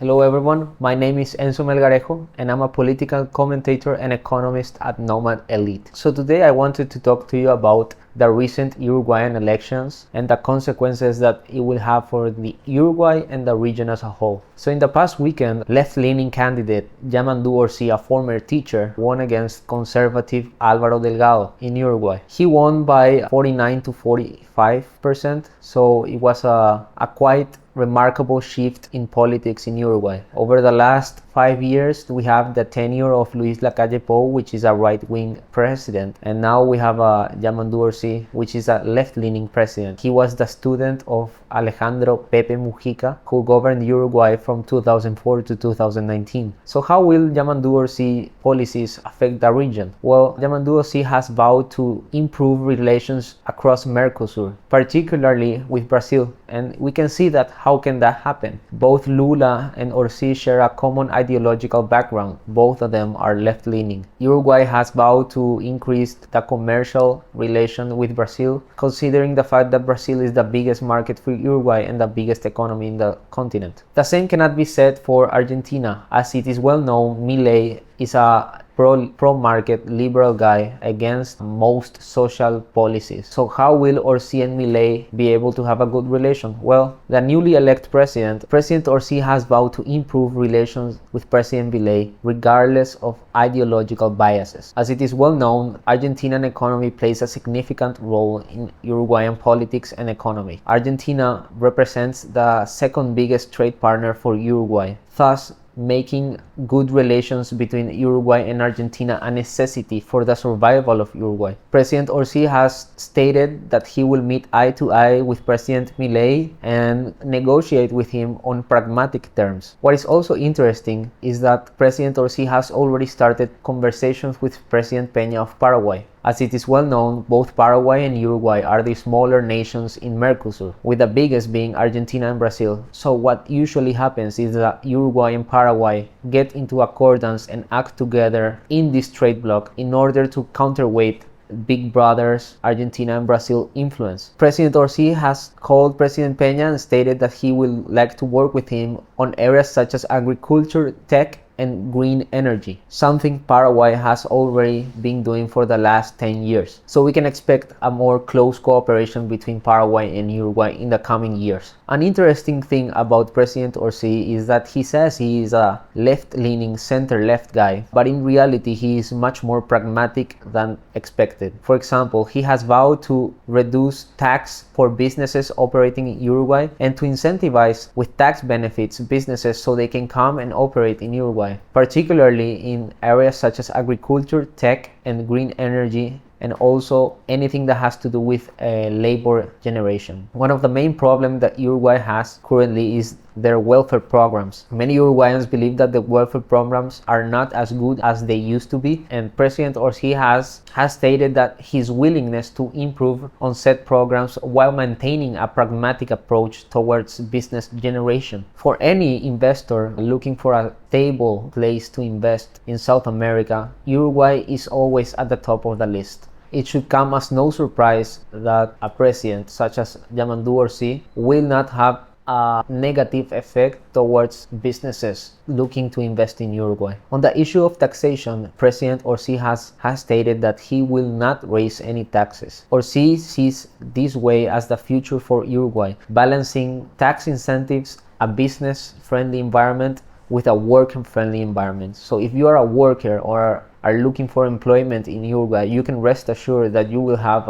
Hello everyone, my name is Enzo Melgarejo and I'm a political commentator and economist at Nomad Elite. So today I wanted to talk to you about the recent Uruguayan elections and the consequences that it will have for the Uruguay and the region as a whole. So in the past weekend, left-leaning candidate Yamandú Orsi, a former teacher, won against conservative Álvaro Delgado in Uruguay. He won by 49 to 45%, so it was a quite remarkable shift in politics in Uruguay. Over the last 5 years, we have the tenure of Luis Lacalle Pou, which is a right-wing president, and now we have Yamandú Orsi, which is a left-leaning president. He was the student of Alejandro Pepe Mujica, who governed Uruguay from 2004 to 2019. So how will Yamandú Orsi policies affect the region? Well, Yamandú Orsi has vowed to improve relations across Mercosur, particularly with Brazil, and we can see that how can that happen? Both Lula and Orsi share a common ideological background. Both of them are left-leaning. Uruguay has vowed to increase the commercial relation with Brazil, considering the fact that Brazil is the biggest market for Uruguay and the biggest economy in the continent. The same cannot be said for Argentina. As it is well known, Milei is a pro-market liberal guy against most social policies. So how will Orsi and Milei be able to have a good relation? Well, the newly elected President Orsi has vowed to improve relations with President Milei regardless of ideological biases. As it is well known, Argentinian economy plays a significant role in Uruguayan politics and economy. Argentina represents the second biggest trade partner for Uruguay, thus making good relations between Uruguay and Argentina a necessity for the survival of Uruguay. President Orsi has stated that he will meet eye to eye with President Milei and negotiate with him on pragmatic terms. What is also interesting is that President Orsi has already started conversations with President Peña of Paraguay. As it is well known, both Paraguay and Uruguay are the smaller nations in Mercosur, with the biggest being Argentina and Brazil. So what usually happens is that Uruguay and Paraguay get into accordance and act together in this trade bloc in order to counterweight Big Brother's Argentina and Brazil influence. President Orsi has called President Peña and stated that he will like to work with him on areas such as agriculture, tech, and green energy, something Paraguay has already been doing for the last 10 years. So we can expect a more close cooperation between Paraguay and Uruguay in the coming years. An interesting thing about President Orsi is that he says he is a left-leaning, center-left guy, but in reality he is much more pragmatic than expected. For example, he has vowed to reduce tax for businesses operating in Uruguay and to incentivize with tax benefits businesses so they can come and operate in Uruguay, particularly in areas such as agriculture, tech, and green energy, and also anything that has to do with labor generation. One of the main problems that Uruguay has currently is their welfare programs. Many Uruguayans believe that the welfare programs are not as good as they used to be, and President Orsi has stated that his willingness to improve on said programs while maintaining a pragmatic approach towards business generation. For any investor looking for a stable place to invest in South America, Uruguay is always at the top of the list. It should come as no surprise that a president such as Yamandú Orsi will not have a negative effect towards businesses looking to invest in Uruguay. On the issue of taxation, President Orsi has stated that he will not raise any taxes. Orsi sees this way as the future for Uruguay, balancing tax incentives, a business-friendly environment with a worker-friendly environment. So if you are a worker or are looking for employment in Uruguay, you can rest assured that you will have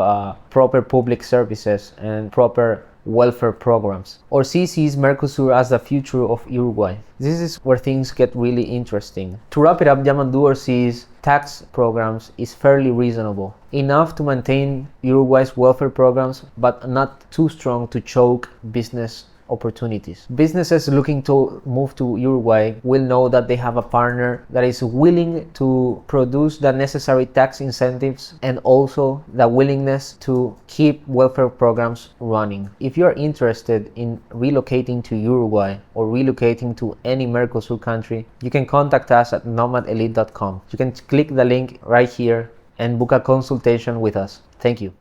proper public services and proper welfare programs. Orsi sees Mercosur as the future of Uruguay. This is where things get really interesting. To wrap it up, Yamandú Orsi's tax programs is fairly reasonable, enough to maintain Uruguay's welfare programs, but not too strong to choke business opportunities. Businesses looking to move to Uruguay will know that they have a partner that is willing to produce the necessary tax incentives and also the willingness to keep welfare programs running. If you are interested in relocating to Uruguay or relocating to any Mercosur country, you can contact us at nomadelite.com. You can click the link right here and book a consultation with us. Thank you.